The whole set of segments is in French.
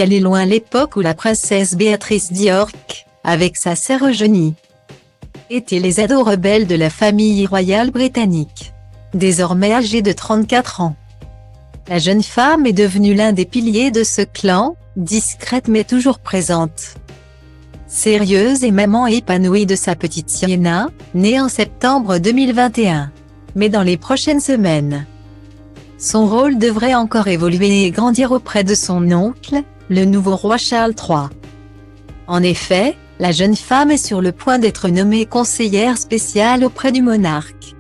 qu'elle est loin l'époque où la princesse Béatrice d'York, avec sa sœur Eugénie, étaient les ados rebelles de la famille royale britannique. Désormais âgée de 34 ans, la jeune femme est devenue l'un des piliers de ce clan, discrète mais toujours présente. Sérieuse et maman épanouie de sa petite Sienna, née en septembre 2021. Mais dans les prochaines semaines, son rôle devrait encore évoluer et grandir auprès de son oncle, le nouveau roi Charles III. En effet, la jeune femme est sur le point d'être nommée conseillère spéciale auprès du monarque.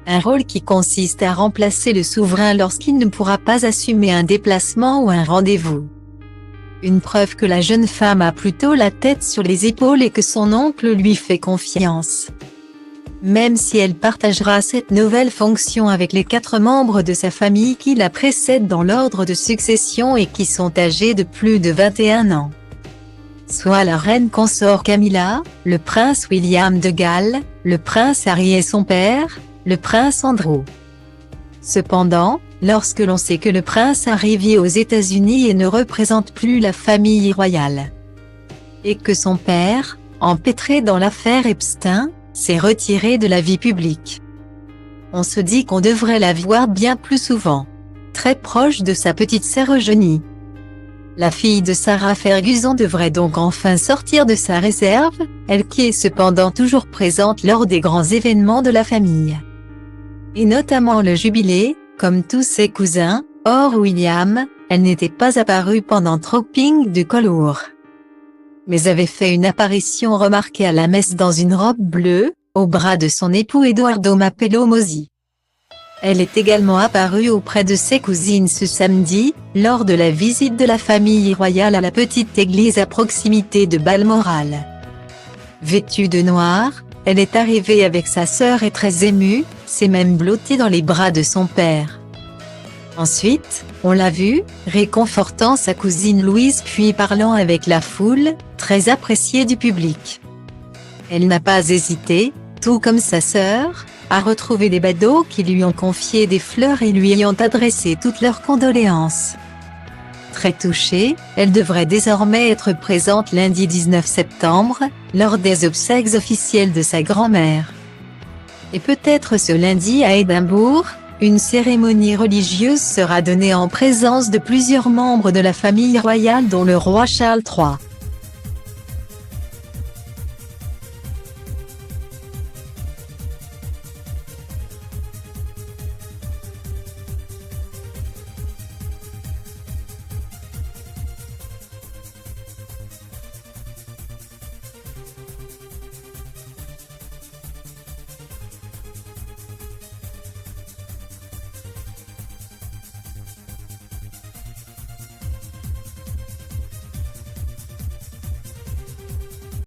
Un rôle qui consiste à remplacer le souverain lorsqu'il ne pourra pas assumer un déplacement ou un rendez-vous. Une preuve que la jeune femme a plutôt la tête sur les épaules et que son oncle lui fait confiance. Même si elle partagera cette nouvelle fonction avec les 4 membres de sa famille qui la précèdent dans l'ordre de succession et qui sont âgés de plus de 21 ans. Soit la reine consort Camilla, le prince William de Galles, le prince Harry et son père, le prince Andrew. Cependant, lorsque l'on sait que le prince Harry vit aux États-Unis et ne représente plus la famille royale, et que son père, empêtré dans l'affaire Epstein, s'est retiré de la vie publique, on se dit qu'on devrait la voir bien plus souvent, très proche de sa petite sœur Eugénie. La fille de Sarah Ferguson devrait donc enfin sortir de sa réserve, elle qui est cependant toujours présente lors des grands événements de la famille. Et notamment le jubilé, comme tous ses cousins, hors William, elle n'était pas apparue pendant Trooping de Colour, mais avait fait une apparition remarquée à la messe dans une robe bleue, au bras de son époux Eduardo Mapello Mozzi. Elle est également apparue auprès de ses cousines ce samedi, lors de la visite de la famille royale à la petite église à proximité de Balmoral. Vêtue de noir, elle est arrivée avec sa sœur et très émue, s'est même blottée dans les bras de son père. Ensuite, on l'a vue, réconfortant sa cousine Louise puis parlant avec la foule, très appréciée du public. Elle n'a pas hésité, tout comme sa sœur, à retrouver des badauds qui lui ont confié des fleurs et lui ayant adressé toutes leurs condoléances. Très touchée, elle devrait désormais être présente lundi 19 septembre, lors des obsèques officielles de sa grand-mère. Et peut-être ce lundi à Édimbourg, une cérémonie religieuse sera donnée en présence de plusieurs membres de la famille royale dont le roi Charles III.